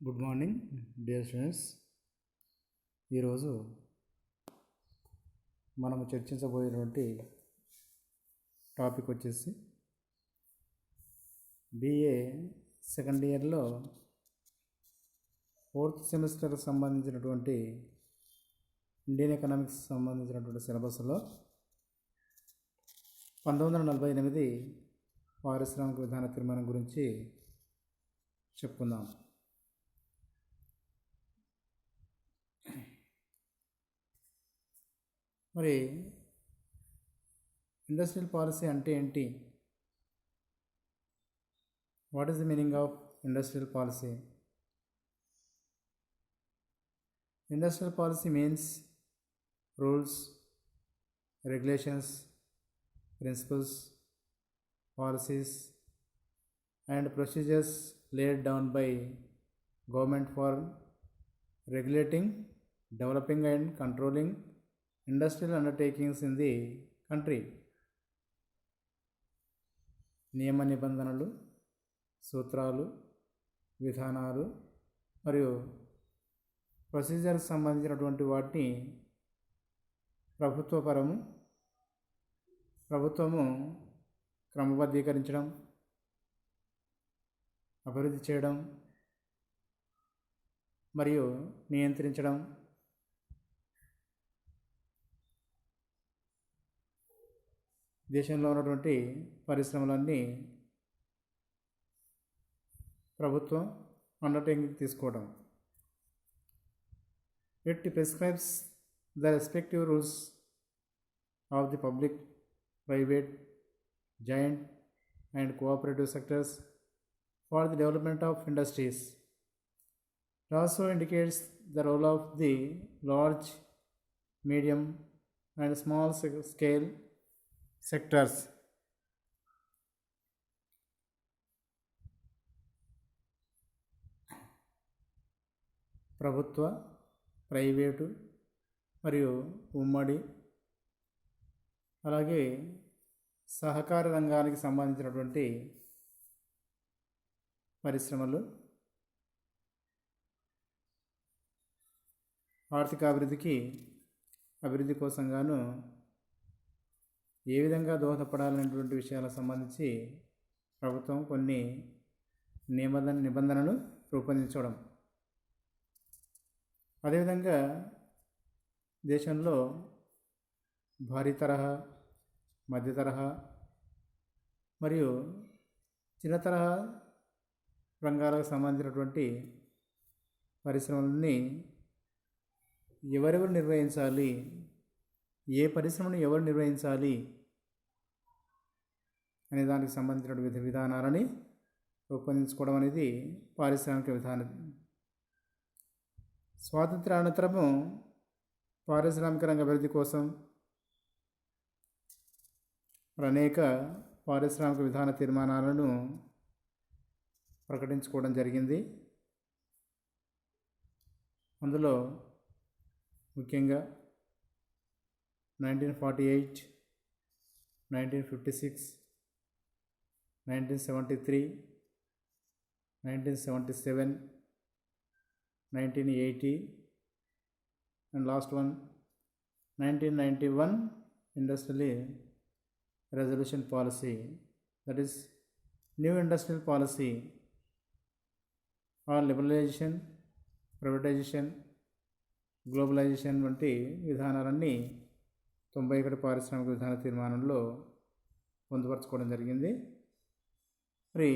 Good morning dear students. ఈరోజు మనము చర్చించబోయేటువంటి topic వచ్చేసి బిఏ సెకండ్ ఇయర్లో 4th సెమిస్టర్ సంబంధించినటువంటి ఇండియన్ ఎకనామిక్స్ సంబంధించినటువంటి సిలబస్లో 1948 పారిశ్రామిక విధాన తీర్మానం గురించి చెప్పుకుందాం. మరి ఇండస్ట్రియల్ పాలసీ అంటే ఏంటి? What is the meaning of industrial policy? Industrial policy means rules, regulations, principles, policies and procedures laid down by government for regulating, developing and controlling industrial undertakings in the country. నియమ నిబంధనలు, సూత్రాలు, విధానాలు మరియు ప్రొసీజర్కి సంబంధించినటువంటి వాటిని ప్రభుత్వము క్రమబద్ధీకరించడం, అభివృద్ధి చేయడం మరియు నియంత్రించడం, దేశంలో ఉన్నటువంటి పరిశ్రమలన్నీ ప్రభుత్వం అండర్టేకింగ్ తీసుకోవడం. It prescribes the respective rules of the public, private, joint and cooperative sectors for the development of industries. It also indicates the role of the large, medium and small scale sectors. ప్రభుత్వ, private మరియు ఉమ్మడి అలాగే సహకార రంగానికి సంబంధించినటువంటి పరిశ్రమలు ఆర్థిక అభివృద్ధి కోసం గాను ఏ విధంగా దోహదపడాలనేటువంటి విషయాలకు సంబంధించి ప్రభుత్వం కొన్ని నిబంధనలు రూపొందించడం. అదేవిధంగా దేశంలో భారీ తరహా, మధ్య తరహా మరియు చిన్న తరహా రంగాలకు సంబంధించినటువంటి పరిశ్రమలని ఎవరెవరు నిర్వహించాలి, ఏ పరిశ్రమను ఎవరు నిర్వహించాలి అనే దానికి సంబంధించిన విధానాలని రూపొందించుకోవడం అనేది పారిశ్రామిక విధానం. స్వాతంత్రానంతరము పారిశ్రామిక రంగ అభివృద్ధి కోసం అనేక పారిశ్రామిక విధాన తీర్మానాలను ప్రకటించుకోవడం జరిగింది. అందులో ముఖ్యంగా 1948, 1956, 1973, 1977, 1980 and last one 1991 Industrial Resolution Policy, that is New Industrial Policy are liberalisation, privatisation, globalisation వంటి విధానాలన్నీ 91 పారిశ్రామిక విధాన తీర్మానంలో పొందుపరచుకోవడం జరిగింది. మరి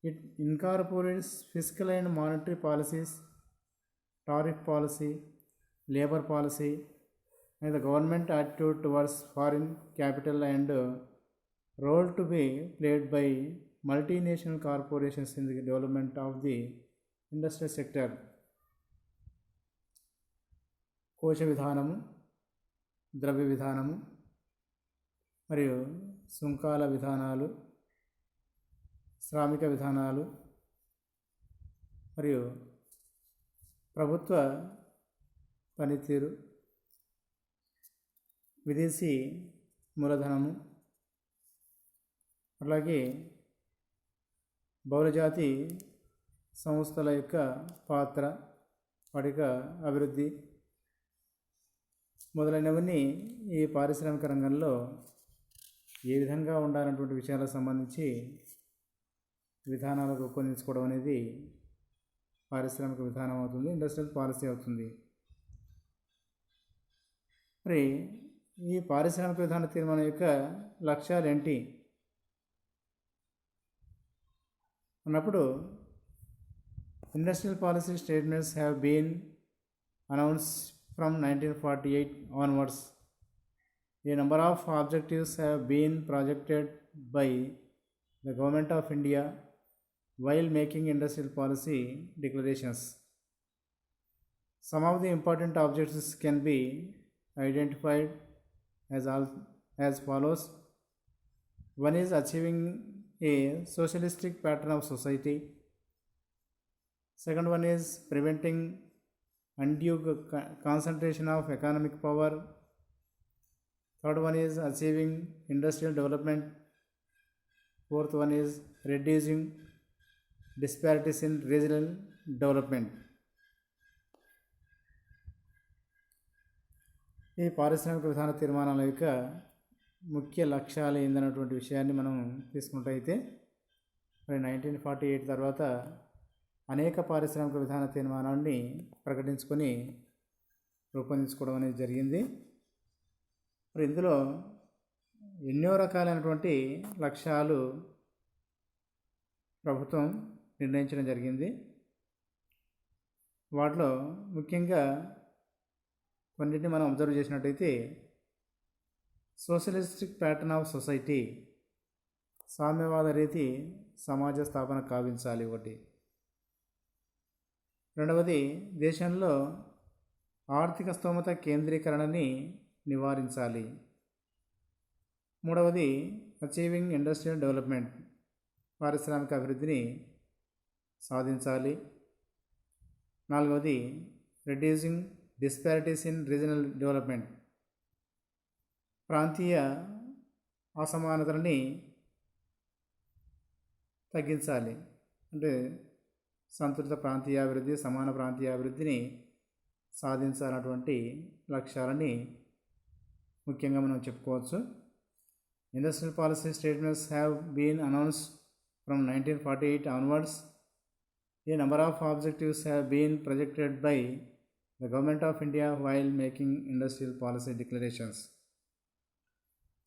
it incorporates fiscal and monetary policies, tariff policy, labour policy and the government attitude towards foreign capital and role to be played by multinational corporations in the development of the industrial sector. కోశ విధానము, ద్రవ్య విధానము మరియు సుంకాల విధానాలు, శ్రామిక విధానాలు మరియు ప్రభుత్వ పనితీరు, విదేశీ మూలధనము, అలాగే బహుళజాతి సంస్థల యొక్క పాత్ర, వాటి యొక్క అభివృద్ధి మొదలైనవన్నీ ఈ పారిశ్రామిక రంగంలో ఏ విధంగా ఉండాలన్నటువంటి విషయాలకు సంబంధించి విధానాలు రూపొందించుకోవడం అనేది పారిశ్రామిక విధానం అవుతుంది, ఇండస్ట్రియల్ పాలసీ అవుతుంది. మరి ఈ పారిశ్రామిక విధాన తీర్మానం యొక్క లక్ష్యాలు ఏంటి అన్నప్పుడు, industrial policy statements have been announced from 1948 onwards. A number of objectives have been projected by the Government of India while making industrial policy declarations. Some of the important objectives can be identified as follows. One is achieving a socialistic pattern of society. Second one is preventing undue concentration of economic power. Third one is achieving industrial development. Fourth one is reducing disparities in regional development. ఈ పారిశ్రామిక విధాన తీర్మానాల యొక్క ముఖ్య లక్ష్యాలు ఏందన్నటువంటి విషయాన్ని మనం తీసుకుంటైతే, మరి 1948 తర్వాత అనేక పారిశ్రామిక విధాన తీర్మానాన్ని ప్రకటించుకొని రూపొందించుకోవడం అనేది జరిగింది. మరి ఇందులో ఎన్నో రకాలైనటువంటి లక్ష్యాలు ప్రభుత్వం నిర్ణయించడం జరిగింది. వాటిలో ముఖ్యంగా కొన్నింటిని మనం అబ్జర్వ్ చేసినట్టయితే, సోషలిస్టిక్ ప్యాటర్న్ ఆఫ్ సొసైటీ, సామ్యవాద రీతి సమాజ స్థాపన కావించాలి ఒకటి. రెండవది, దేశంలో ఆర్థిక స్తోమత కేంద్రీకరణని నివారించాలి. మూడవది, అచీవింగ్ ఇండస్ట్రియల్ డెవలప్మెంట్, పారిశ్రామిక అభివృద్ధిని సాధించాలి. నాలుగవది, reducing disparities in regional development, ప్రాంతీయ అసమానతలని తగ్గించాలి. అంటే సంతులిత ప్రాంతీయ అభివృద్ధి, సమాన ప్రాంతీయ అభివృద్ధిని సాధించాలన్నటువంటి లక్ష్యాలని ముఖ్యంగా మనం చెప్పుకోవచ్చు. Industrial policy statements have been announced from 1948 onwards. A number of objectives have been projected by the Government of India while making industrial policy declarations.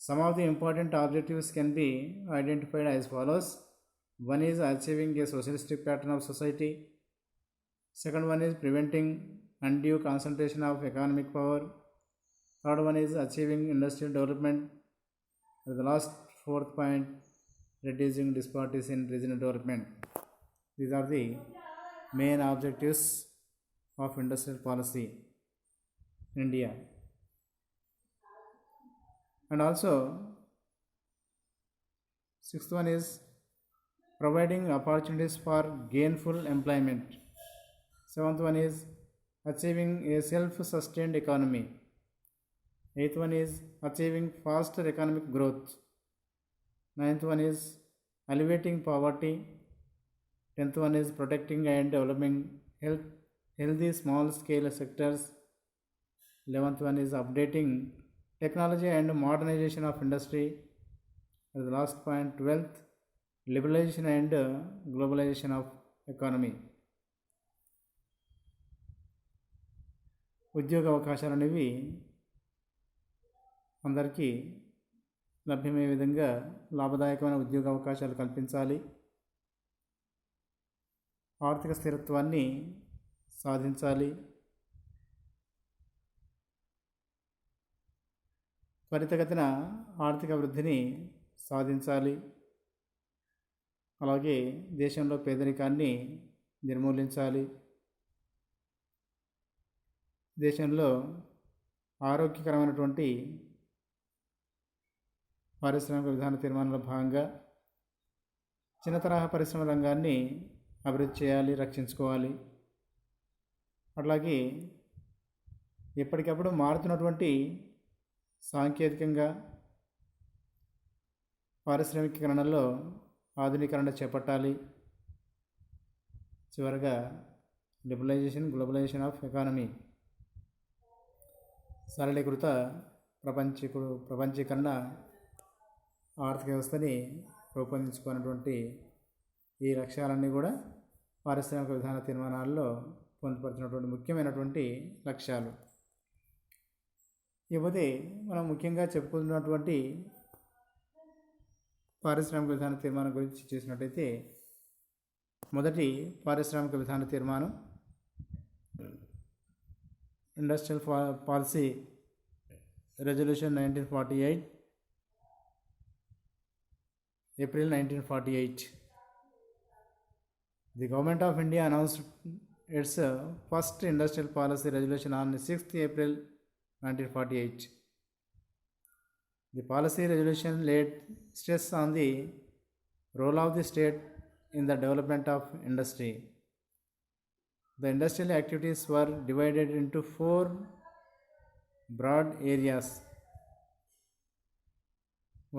Some of the important objectives can be identified as follows. One is achieving a socialistic pattern of society. Second one is preventing undue concentration of economic power. Third one is achieving industrial development. The last fourth point, reducing disparities in regional development. These are the main objectives of industrial policy in India. And also, sixth one is providing opportunities for gainful employment. Seventh one is achieving a self-sustained economy. Eighth one is achieving faster economic growth. Ninth one is alleviating poverty. 10th one is protecting and developing healthy small scale sectors. 11th one is updating technology and modernization of industry. And the last point, 12th, liberalization and globalization of economy. ఉద్యోగ అవకాశాలు అనేవి అందరికీ లభ్యమయ్యే విధంగా లాభదాయకమైన ఉద్యోగ అవకాశాలు కల్పించాలి. ఆర్థిక స్థిరత్వాన్ని సాధించాలి. త్వరితగతిన ఆర్థిక వృద్ధిని సాధించాలి. అలాగే దేశంలో పేదరికాన్ని నిర్మూలించాలి. దేశంలో ఆరోగ్యకరమైనటువంటి పారిశ్రామిక విధాన తీర్మానంలో భాగంగా చిన్న తరహా పరిశ్రమ రంగాన్ని అభివృద్ధి చేయాలి, రక్షించుకోవాలి. అట్లాగే ఎప్పటికప్పుడు మారుతున్నటువంటి సాంకేతికంగా పారిశ్రామికీకరణలో ఆధునీకరణ చేపట్టాలి. చివరగా గ్లోబలైజేషన్ ఆఫ్ ఎకానమీ, సరళీకృత ప్రపంచీకరణ ఆర్థిక వ్యవస్థని రూపొందించుకున్నటువంటి ఈ లక్ష్యాలన్నీ కూడా పారిశ్రామిక విధాన తీర్మానాల్లో పొందుపరిచినటువంటి ముఖ్యమైనటువంటి లక్ష్యాలు. ఇకపోతే మనం ముఖ్యంగా చెప్పుకున్నటువంటి పారిశ్రామిక విధాన తీర్మానం గురించి చూసినట్టయితే, మొదటి పారిశ్రామిక విధాన తీర్మానం industrial policy resolution 1948, April 1948. The Government of India announced its first industrial policy resolution on 6th April 1948. The policy resolution laid stress on the role of the state in the development of industry. The industrial activities were divided into 4 broad areas.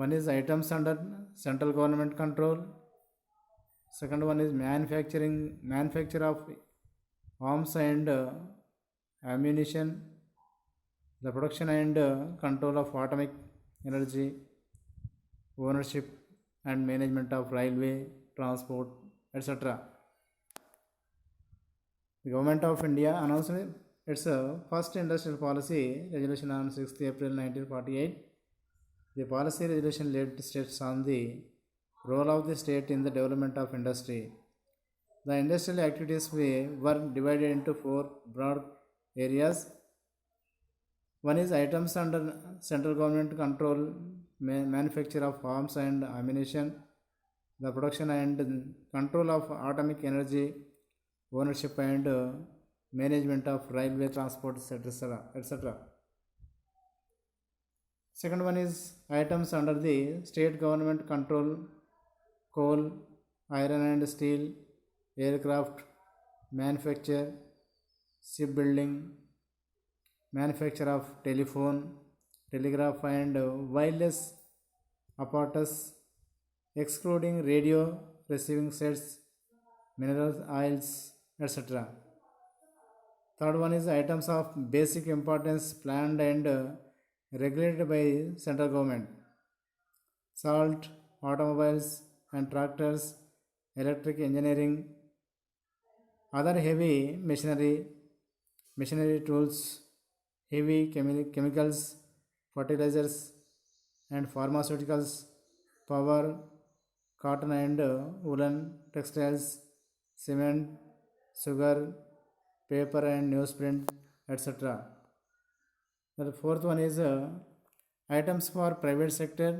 One is items under central government control. Second one is manufacture of arms and ammunition, the production and control of atomic energy, ownership and management of railway, transport, etc. The Government of India announced its first industrial policy resolution on 6th April 1948. The policy resolution laid stress on the role of the state in the development of industry. The industrial activities were divided into 4 broad areas. One is items under central government control, manufacture of arms and ammunition, the production and control of atomic energy, ownership and management of railway transport, etc. Second one is items under the state government control, coal, iron and steel, aircraft manufacture, shipbuilding, manufacture of telephone, telegraph and wireless apparatus, excluding radio receiving sets, mineral oils, etc. Third one is items of basic importance planned and regulated by central government: salt, automobiles and tractors, electric engineering, other heavy machinery tools, heavy chemicals, fertilizers and pharmaceuticals, power, cotton and woolen textiles, cement, sugar, paper and newsprint, etc. The fourth one is items for private sector.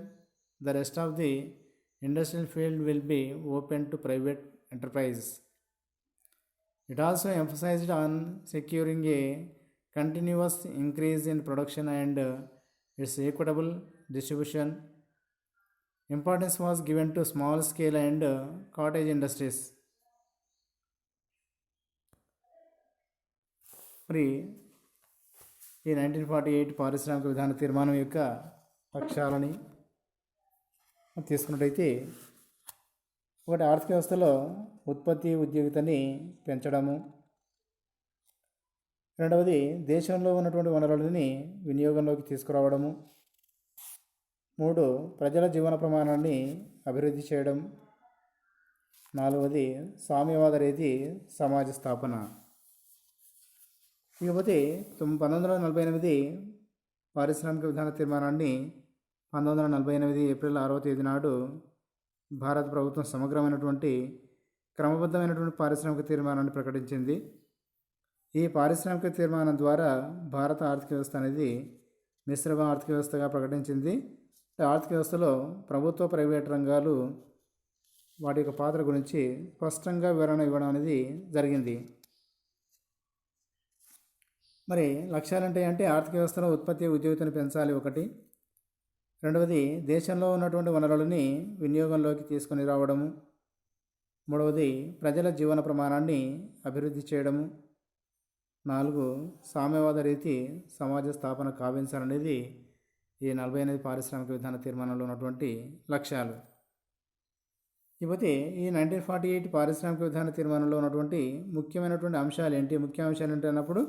The rest of the industrial field will be open to private enterprise. It also emphasized on securing a continuous increase in production and its equitable distribution. Importance was given to small scale and cottage industries. మరి ఈ 1948 పారిశ్రామిక విధాన తీర్మానం యొక్క లక్ష్యాలని తీసుకున్నట్టయితే, ఒకటి ఆర్థిక వ్యవస్థలో ఉత్పత్తి ఉద్యోగితని పెంచడము, రెండవది దేశంలో ఉన్నటువంటి వనరులని వినియోగంలోకి తీసుకురావడము, 3 ప్రజల జీవన ప్రమాణాన్ని అభివృద్ధి చేయడం, 4వది సామ్యవాద రీతి సమాజ స్థాపన. ఇకపోతే 1948 పారిశ్రామిక విధాన తీర్మానాన్ని 1948 ఏప్రిల్ 6వ తేదీ నాడు భారత ప్రభుత్వం సమగ్రమైనటువంటి క్రమబద్ధమైనటువంటి పారిశ్రామిక తీర్మానాన్ని ప్రకటించింది. ఈ పారిశ్రామిక తీర్మానం ద్వారా భారత ఆర్థిక వ్యవస్థ అనేది మిశ్రమ ఆర్థిక వ్యవస్థగా ప్రకటించింది. ఆర్థిక వ్యవస్థలో ప్రభుత్వ ప్రైవేట్ రంగాలు వాటి యొక్క పాత్ర గురించి స్పష్టంగా వివరణ ఇవ్వడం అనేది జరిగింది. మరి లక్ష్యాలంటే ఆర్థిక వ్యవస్థలో ఉత్పత్తి ఉద్యోగితను పెంచాలి ఒకటి, రెండవది దేశంలో ఉన్నటువంటి వనరులని వినియోగంలోకి తీసుకొని రావడము, మూడవది ప్రజల జీవన ప్రమాణాన్ని అభివృద్ధి చేయడము, 4 సామ్యవాద రీతి సమాజ స్థాపన కావించాలనేది ఈ 48 పారిశ్రామిక విధాన తీర్మానంలో ఉన్నటువంటి లక్ష్యాలు. ఇకపోతే ఈ 1948 పారిశ్రామిక విధాన తీర్మానంలో ఉన్నటువంటి ముఖ్యమైనటువంటి అంశాలు ఏంటి, ముఖ్య అంశాలు ఏంటి అన్నప్పుడు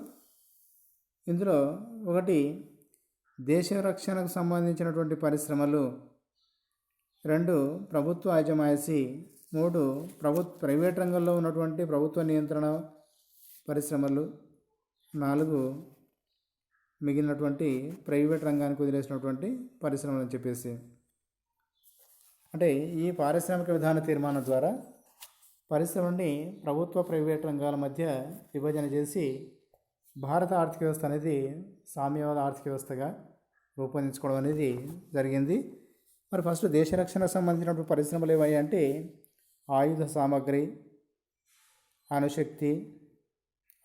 ఇందులో ఒకటి దేశ రక్షణకు సంబంధించినటువంటి పరిశ్రమలు, 2 ప్రభుత్వ యాజమాయిషీ, 3 ప్రైవేట్ రంగంలో ఉన్నటువంటి ప్రభుత్వ నియంత్రణ పరిశ్రమలు, 4 మిగిలినటువంటి ప్రైవేట్ రంగానికి వదిలేసినటువంటి పరిశ్రమలు అని చెప్పేసి. అంటే ఈ పారిశ్రామిక విధాన తీర్మానం ద్వారా పరిశ్రమని ప్రభుత్వ ప్రైవేట్ రంగాల మధ్య విభజన చేసి భారత ఆర్థిక వ్యవస్థ అనేది సామ్యవాద ఆర్థిక వ్యవస్థగా రూపొందించుకోవడం అనేది జరిగింది. మరి ఫస్ట్ దేశ రక్షణకు సంబంధించినటువంటి పరిశ్రమలు ఏవయ్యాయి అంటే ఆయుధ సామాగ్రి, అణుశక్తి,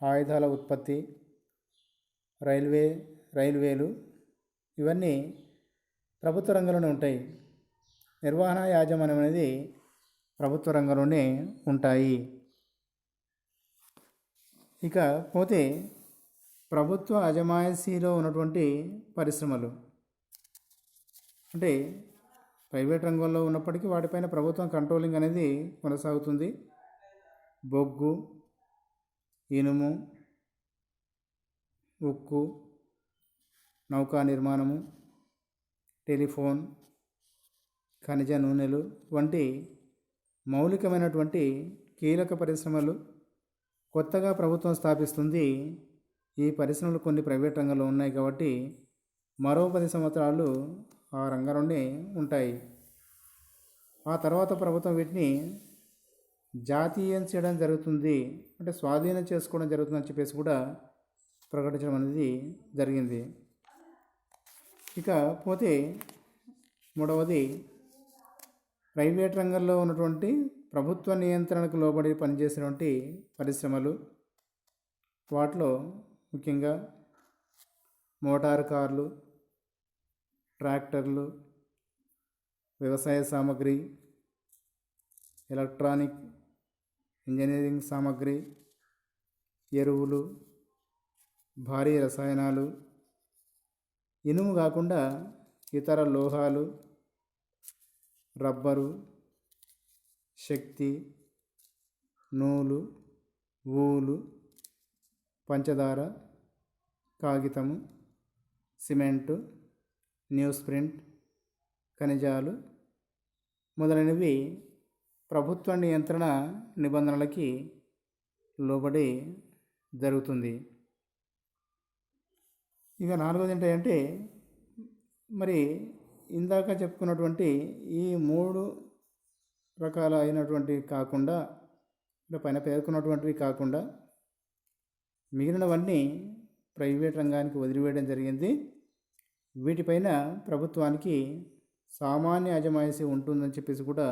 ఆయుధాల ఉత్పత్తి, రైల్వేలు ఇవన్నీ ప్రభుత్వ రంగంలోనే ఉంటాయి. నిర్వహణ యాజమాన్యం అనేది ప్రభుత్వ రంగంలోనే ఉంటాయి. ఇక పోతే ప్రభుత్వ అజమాయిషీలో ఉన్నటువంటి పరిశ్రమలు అంటే ప్రైవేట్ రంగంలో ఉన్నప్పటికీ వాటిపైన ప్రభుత్వం కంట్రోలింగ్ అనేది కొనసాగుతుంది. బొగ్గు, ఇనుము, ఉక్కు, నౌకా నిర్మాణము, టెలిఫోన్, ఖనిజ నూనెలు వంటి మౌలికమైనటువంటి కీలక పరిశ్రమలు కొత్తగా ప్రభుత్వం స్థాపిస్తుంది. ఈ పరిశ్రమలు కొన్ని ప్రైవేట్ రంగంలో ఉన్నాయి కాబట్టి మరో 10 సంవత్సరాలు ఆ రంగంలోనే ఉంటాయి. ఆ తర్వాత ప్రభుత్వం వీటిని జాతీయం చేయడం జరుగుతుంది, అంటే స్వాధీనం చేసుకోవడం జరుగుతుందని చెప్పేసి కూడా ప్రకటించడం అనేది జరిగింది. ఇక పోతే మూడవది ప్రైవేట్ రంగంలో ఉన్నటువంటి ప్రభుత్వ నియంత్రణకు లోబడి పనిచేసినటువంటి పరిశ్రమలు. వాటిలో ముఖ్యంగా మోటారు కార్లు, ట్రాక్టర్లు, వ్యవసాయ సామాగ్రి, ఎలక్ట్రానిక్, ఇంజనీరింగ్ సామాగ్రి, ఎరువులు, భారీ రసాయనాలు, ఇనుము కాకుండా ఇతర లోహాలు, రబ్బరు, శక్తి, నూలు, ఊలు, పంచదార, కాగితము, సిమెంటు, న్యూస్ ప్రింట్, ఖనిజాలు మొదలైనవి ప్రభుత్వ నియంత్రణ నిబంధనలకి లోబడి జరుగుతుంది. ఇక నాలుగోది ఏంటంటే మరి ఇందాక చెప్పుకున్నటువంటి ఈ 3 రకాల అయినటువంటివి కాకుండా, పైన పేర్కొన్నటువంటివి కాకుండా మిగిలినవన్నీ ప్రైవేట్ రంగానికి వదిలివేయడం జరిగింది. వీటిపైన ప్రభుత్వానికి సామాన్య అజమాయిషీ ఉంటుందని చెప్పేసి కూడా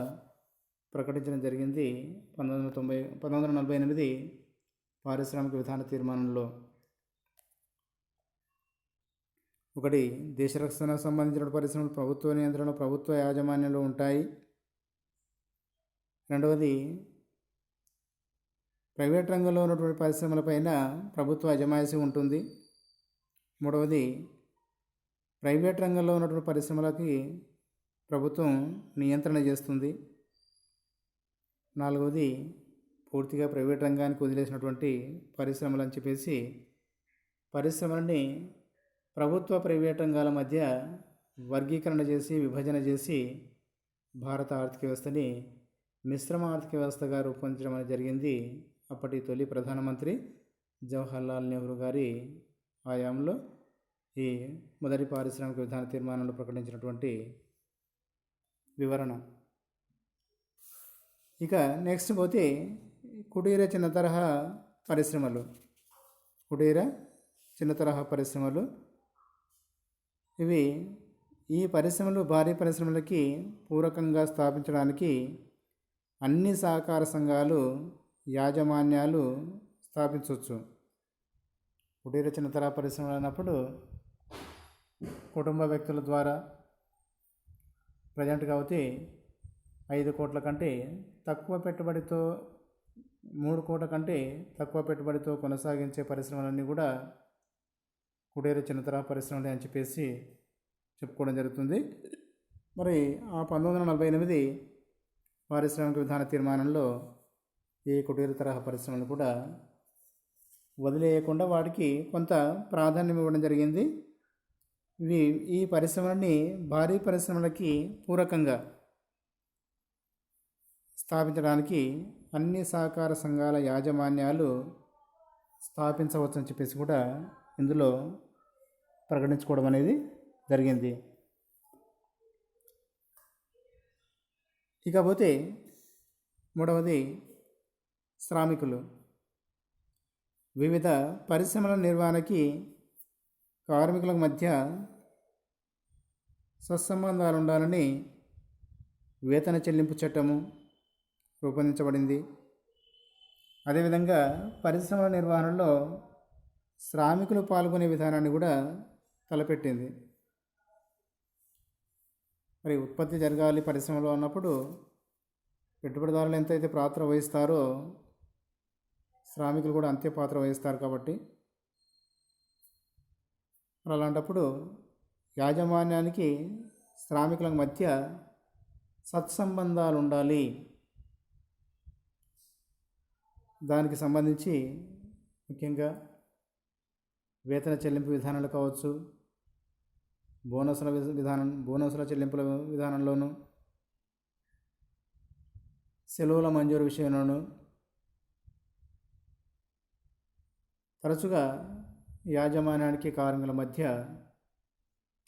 ప్రకటించడం జరిగింది 1948 పారిశ్రామిక విధాన తీర్మానంలో. ఒకటి దేశ రక్షణకు సంబంధించిన పరిశ్రమలు ప్రభుత్వ నియంత్రణ, ప్రభుత్వ యాజమాన్యంలో ఉంటాయి. రెండవది ప్రైవేట్ రంగంలో ఉన్నటువంటి పరిశ్రమలపైన ప్రభుత్వ అజమాయిషీ ఉంటుంది. మూడవది ప్రైవేట్ రంగంలో ఉన్నటువంటి పరిశ్రమలకి ప్రభుత్వం నియంత్రణ చేస్తుంది. నాలుగవది పూర్తిగా ప్రైవేట్ రంగానికి వదిలేసినటువంటి పరిశ్రమలు అని చెప్పేసి పరిశ్రమలని ప్రభుత్వ ప్రైవేట్ రంగాల మధ్య వర్గీకరణ చేసి విభజన చేసి భారత ఆర్థిక వ్యవస్థని మిశ్రమ ఆర్థిక వ్యవస్థగా రూపొందించడం అనేది జరిగింది. అప్పటి తొలి ప్రధానమంత్రి జవహర్లాల్ నెహ్రూ గారి హయాంలో ఈ మొదటి పారిశ్రామిక విధాన తీర్మానంలో ప్రకటించినటువంటి వివరణ. ఇక నెక్స్ట్ పోతే కుటీర చిన్న తరహా పరిశ్రమలు. ఇవి ఈ పరిశ్రమలు భారీ పరిశ్రమలకి పూరకంగా స్థాపించడానికి అన్ని సహకార సంఘాలు, యాజమాన్యాలు స్థాపించవచ్చు. కుటీర చిన్న తరహా పరిశ్రమలు అన్నప్పుడు కుటుంబ వ్యక్తుల ద్వారా ప్రజెంట్గా అయితే 5 కోట్ల కంటే తక్కువ పెట్టుబడితో 3 కోట్ల కంటే తక్కువ పెట్టుబడితో కొనసాగించే పరిశ్రమలన్నీ కూడా కుటీర చిన్న తరహా పరిశ్రమలు అని చెప్పేసి చెప్పుకోవడం జరుగుతుంది. మరి ఆ 1948 పారిశ్రామిక విధాన తీర్మానంలో ఈ కుటీర తరహా పరిశ్రమలు కూడా వదిలేయకుండా వాటికి కొంత ప్రాధాన్యం ఇవ్వడం జరిగింది. ఈ పరిశ్రమలన్నీ భారీ పరిశ్రమలకి పూరకంగా స్థాపించడానికి అన్ని సహకార సంఘాల యాజమాన్యాలు స్థాపించవచ్చని చెప్పేసి కూడా ఇందులో ప్రకటించుకోవడం అనేది జరిగింది. ఇకపోతే మూడవది శ్రామికులు. వివిధ పరిశ్రమల నిర్వహణకి కార్మికుల మధ్య సత్సంబంధాలు ఉండాలని వేతన చెల్లింపు చట్టము రూపొందించబడింది. అదేవిధంగా పరిశ్రమల నిర్వహణలో శ్రామికులు పాల్గొనే విధానాన్ని కూడా తలపెట్టింది. మరి ఉత్పత్తి జరగాలి పరిశ్రమలో అన్నప్పుడు పెట్టుబడిదారులు ఎంతైతే పాత్ర వహిస్తారో శ్రామికులు కూడా అంతే పాత్ర వహిస్తారు. కాబట్టి అలాంటప్పుడు యాజమాన్యానికి శ్రామికుల మధ్య సత్సంబంధాలు ఉండాలి. దానికి సంబంధించి ముఖ్యంగా వేతన చెల్లింపు విధానాలు కావచ్చు, బోనసుల చెల్లింపుల విధానంలోనూ, సెలవుల మంజూరు విషయంలోనూ తరచుగా యాజమాన్యానికి కార్మికుల మధ్య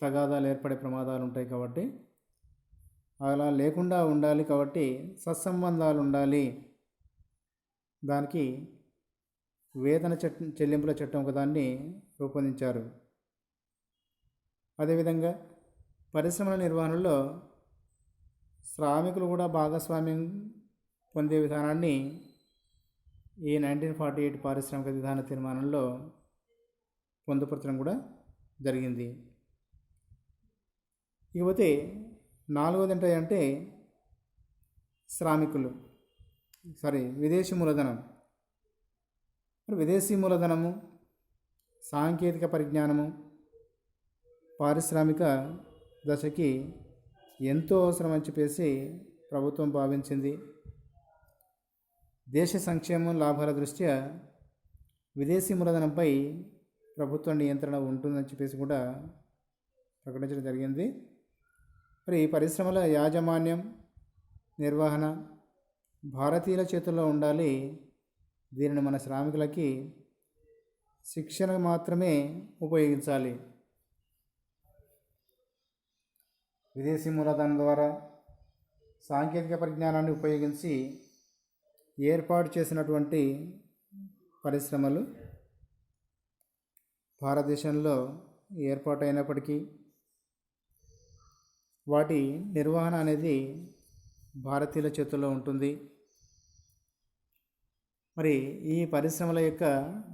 తగాదాలు ఏర్పడే ప్రమాదాలు ఉంటాయి. కాబట్టి అలా లేకుండా ఉండాలి. కాబట్టి సత్సంబంధాలు ఉండాలి. దానికి వేతన చెల్లింపుల చట్టం ఒకదాన్ని రూపొందించారు. అదేవిధంగా పరిశ్రమల నిర్వహణలో శ్రామికులు కూడా భాగస్వామ్యం పొందే విధానాన్ని ఈ 1948 పారిశ్రామిక విధాన తీర్మానంలో పొందుపరచడం కూడా జరిగింది. ఇకపోతే నాలుగోది ఏంటంటే విదేశీ మూలధనం. విదేశీ మూలధనము, సాంకేతిక పరిజ్ఞానము పారిశ్రామిక దశకి ఎంతో అవసరం అని చెప్పేసి ప్రభుత్వం భావించింది. దేశ సంక్షేమం లాభాల దృష్ట్యా విదేశీ మూలధనంపై ప్రభుత్వ నియంత్రణ ఉంటుందని చెప్పేసి కూడా ప్రకటించడం జరిగింది. మరి పరిశ్రమల యాజమాన్యం, నిర్వహణ భారతీయుల చేతుల్లో ఉండాలి. దీనిని మన శ్రామికులకి శిక్షణ మాత్రమే ఉపయోగించాలి. విదేశీ మూలధనం ద్వారా సాంకేతిక పరిజ్ఞానాన్ని ఉపయోగించి ఏర్పాటు చేసినటువంటి పరిశ్రమలు భారతదేశంలో ఏర్పాటైనప్పటికీ వాటి నిర్వహణ అనేది భారతీయుల చేతుల్లో ఉంటుంది. మరి ఈ పరిశ్రమల యొక్క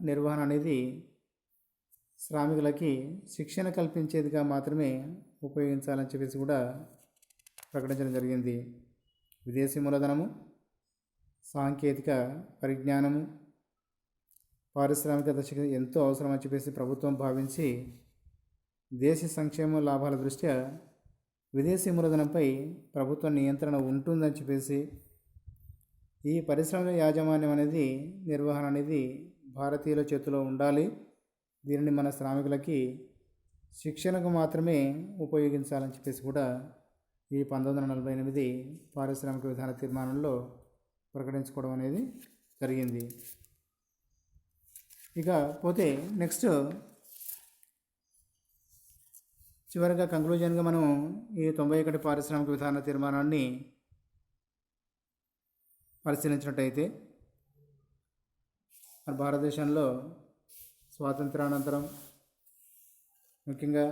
నిర్వహణ అనేది శ్రామికులకి శిక్షణ కల్పించేదిగా మాత్రమే ఉపయోగించాలని చెప్పేసి కూడా ప్రకటించడం జరిగింది. విదేశీ మూలధనము, సాంకేతిక పరిజ్ఞానము పారిశ్రామిక దశకి ఎంతో అవసరం అని చెప్పేసి ప్రభుత్వం భావించి దేశ సంక్షేమ లాభాల దృష్ట్యా విదేశీ మూలధనంపై ప్రభుత్వ నియంత్రణ ఉంటుందని చెప్పేసి ఈ పరిశ్రమల యాజమాన్యం అనేది, నిర్వహణ అనేది భారతీయుల చేతిలో ఉండాలి. దీనిని మన శ్రామికులకి శిక్షణకు మాత్రమే ఉపయోగించాలని చెప్పేసి కూడా ఈ 1948 పారిశ్రామిక విధాన తీర్మానంలో ప్రకటించుకోవడం అనేది జరిగింది. ఇక పోతే నెక్స్ట్ చివరిగా కంక్లూజన్గా మనం ఈ 91 పారిశ్రామిక విధాన తీర్మానాన్ని పరిశీలించినట్టయితే మన భారతదేశంలో స్వాతంత్రానంతరం, ముఖ్యంగా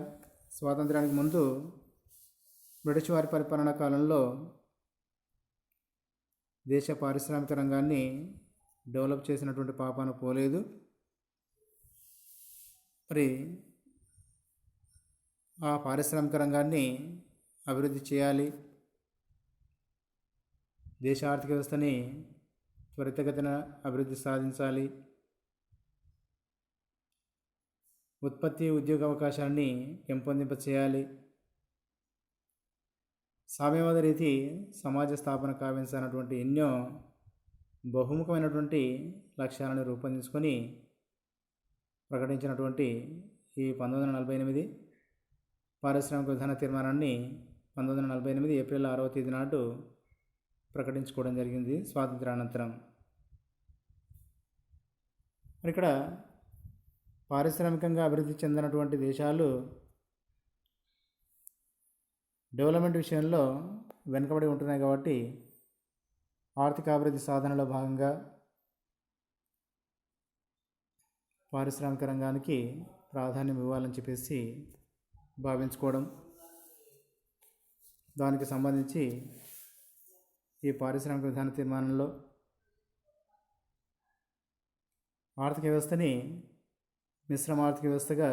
స్వాతంత్రానికి ముందు బ్రిటిష్ వారి పరిపాలనా కాలంలో దేశ పారిశ్రామిక రంగాన్ని డెవలప్ చేసినటువంటి పాపాన పోలేదు. మరి ఆ పారిశ్రామిక రంగాన్ని అభివృద్ధి చేయాలి. దేశ ఆర్థిక వ్యవస్థని త్వరితగతిన అభివృద్ధి సాధించాలి. ఉత్పత్తి, ఉద్యోగ అవకాశాన్ని పెంపొందింప చేయాలి. సామ్యవాద రీతి సమాజ స్థాపన కావించినటువంటి ఎన్నో బహుముఖమైనటువంటి లక్ష్యాలను రూపొందించుకొని ప్రకటించినటువంటి ఈ 1948 పారిశ్రామిక విధాన తీర్మానాన్ని 1948 ఏప్రిల్ 6వ తేదీ నాడు ప్రకటించుకోవడం జరిగింది స్వాతంత్రానంతరం. మరి ఇక్కడ పారిశ్రామికంగా అభివృద్ధి చెందినటువంటి దేశాలు డెవలప్మెంట్ విషయంలో వెనుకబడి ఉంటున్నాయి కాబట్టి ఆర్థిక అభివృద్ధి సాధనలో భాగంగా పారిశ్రామిక రంగానికి ప్రాధాన్యం ఇవ్వాలని చెప్పేసి భావించుకోవడం, దానికి సంబంధించి ఈ పారిశ్రామిక విధాన తీర్మానంలో ఆర్థిక వ్యవస్థని మిశ్రమ ఆర్థిక వ్యవస్థగా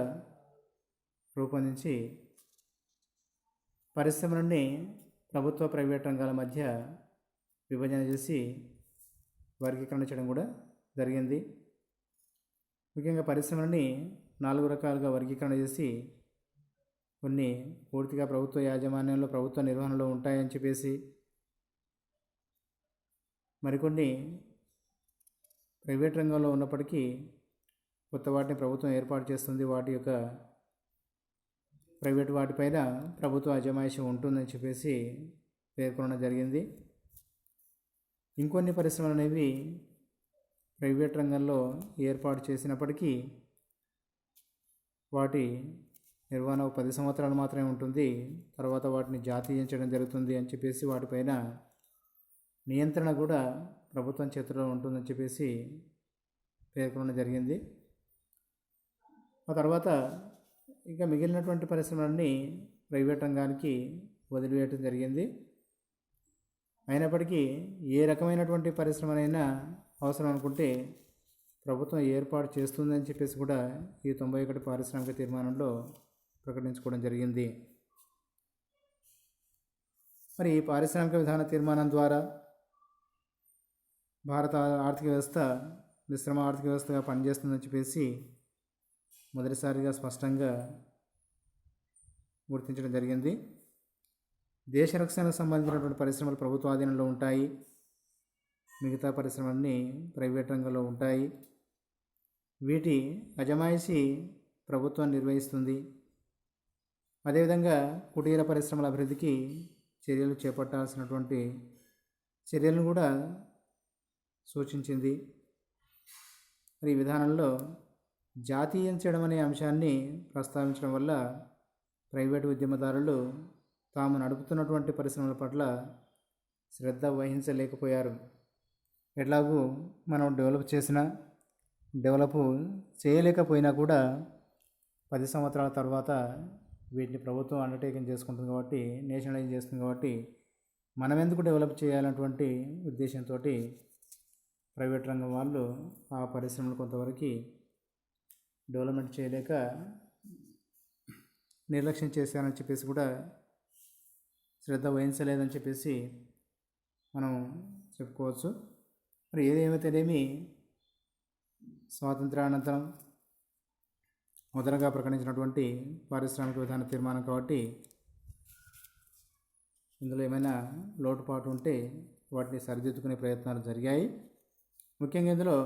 రూపొందించి పరిశ్రమలన్నీ ప్రభుత్వ ప్రైవేట్ రంగాల మధ్య విభజన చేసి వర్గీకరణ చేయడం కూడా జరిగింది. ముఖ్యంగా పరిశ్రమలని 4 రకాలుగా వర్గీకరణ చేసి కొన్ని పూర్తిగా ప్రభుత్వ యాజమాన్యంలో ప్రభుత్వ నిర్వహణలో ఉంటాయని చెప్పేసి, మరికొన్ని ప్రైవేట్ రంగంలో ఉన్నప్పటికీ కొత్త వాటిని ప్రభుత్వం ఏర్పాటు చేస్తుంది, వాటి యొక్క ప్రైవేట్ వాటిపైన ప్రభుత్వ అజమాయిషి ఉంటుందని చెప్పేసి పేర్కొనడం జరిగింది. ఇంకొన్ని పరిశ్రమలు అనేవి ప్రైవేట్ రంగంలో ఏర్పాటు చేసినప్పటికీ వాటి నిర్వహణ 10 సంవత్సరాలు మాత్రమే ఉంటుంది, తర్వాత వాటిని జాతీయించడం జరుగుతుంది అని చెప్పేసి వాటిపైన నియంత్రణ కూడా ప్రభుత్వం చేతిలో ఉంటుందని చెప్పేసి పేర్కొనడం జరిగింది. ఆ తర్వాత ఇంకా మిగిలినటువంటి పరిశ్రమలన్నీ ప్రైవేట్ రంగానికి వదిలివేయడం జరిగింది. అయినప్పటికీ ఏ రకమైనటువంటి పరిశ్రమనైనా అవసరం అనుకుంటే ప్రభుత్వం ఏర్పాటు చేస్తుందని చెప్పేసి కూడా ఈ 91 పారిశ్రామిక తీర్మానంలో ప్రకటించుకోవడం జరిగింది. మరి ఈ పారిశ్రామిక విధాన తీర్మానం ద్వారా భారత ఆర్థిక వ్యవస్థ మిశ్రమ ఆర్థిక వ్యవస్థగా పనిచేస్తుందని చెప్పేసి మొదటిసారిగా స్పష్టంగా గుర్తించడం జరిగింది. దేశ రక్షణకు సంబంధించినటువంటి పరిశ్రమలు ప్రభుత్వ ఆధీనంలో ఉంటాయి, మిగతా పరిశ్రమలన్నీ ప్రైవేట్ రంగంలో ఉంటాయి. వీటి అజమాయిషి ప్రభుత్వం నిర్వహిస్తుంది. అదేవిధంగా కుటీర పరిశ్రమల అభివృద్ధికి చర్యలు చేపట్టాల్సినటువంటి చర్యలను కూడా సూచించింది. మరి ఈ విధానంలో జాతీయించడం అనే అంశాన్ని ప్రస్తావించడం వల్ల ప్రైవేటు ఉద్యమదారులు తాము నడుపుతున్నటువంటి పరిశ్రమల పట్ల శ్రద్ధ వహించలేకపోయారు. ఎట్లాగూ మనం డెవలప్ చేయలేకపోయినా కూడా 10 సంవత్సరాల తర్వాత వీటిని ప్రభుత్వం అండర్టేకింగ్ చేసుకుంటుంది కాబట్టి, నేషనలైజ్ చేస్తుంది కాబట్టి మనం ఎందుకు డెవలప్ చేయాలన్నటువంటి ఉద్దేశంతో ప్రైవేట్ రంగం వాళ్ళు ఆ పరిశ్రమలు కొంతవరకు డెవలప్మెంట్ చేయలేక నిర్లక్ష్యం చేశారని చెప్పేసి కూడా, శ్రద్ధ వహించలేదని చెప్పేసి మనం చెప్పుకోవచ్చు. మరి ఏదేమైతేనేమి స్వాతంత్రానంతరం మొదటగా ప్రకటించినటువంటి పారిశ్రామిక విధాన తీర్మానం కాబట్టి ఇందులో ఏమైనా లోటుపాటు ఉంటే వాటిని సరిదిద్దుకునే ప్రయత్నాలు జరిగాయి. ముఖ్యంగా ఇందులో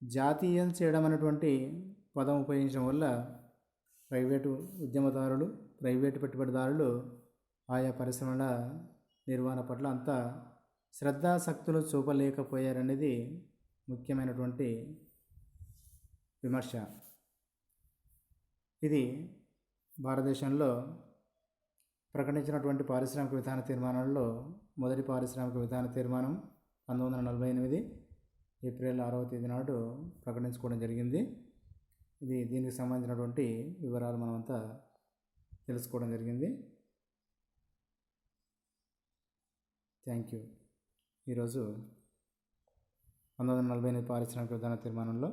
జాతీయం చేయడం అనేటువంటి పదం ఉపయోగించడం వల్ల ప్రైవేటు ఉద్యమదారులు, ప్రైవేటు పెట్టుబడిదారులు ఆయా పరిశ్రమల నిర్వహణ పట్ల అంత శ్రద్ధాశక్తులు చూపలేకపోయారనేది ముఖ్యమైనటువంటి విమర్శ. ఇది భారతదేశంలో ప్రకటించినటువంటి పారిశ్రామిక విధాన తీర్మానాల్లో మొదటి పారిశ్రామిక విధాన తీర్మానం 1948 ఏప్రిల్ 6వ తేదీ నాడు ప్రకటించుకోవడం జరిగింది. దీనికి సంబంధించినటువంటి వివరాలు మనమంతా తెలుసుకోవడం జరిగింది. Thank you. ఈరోజు 1948 పారిశ్రామిక విధాన తీర్మానంలో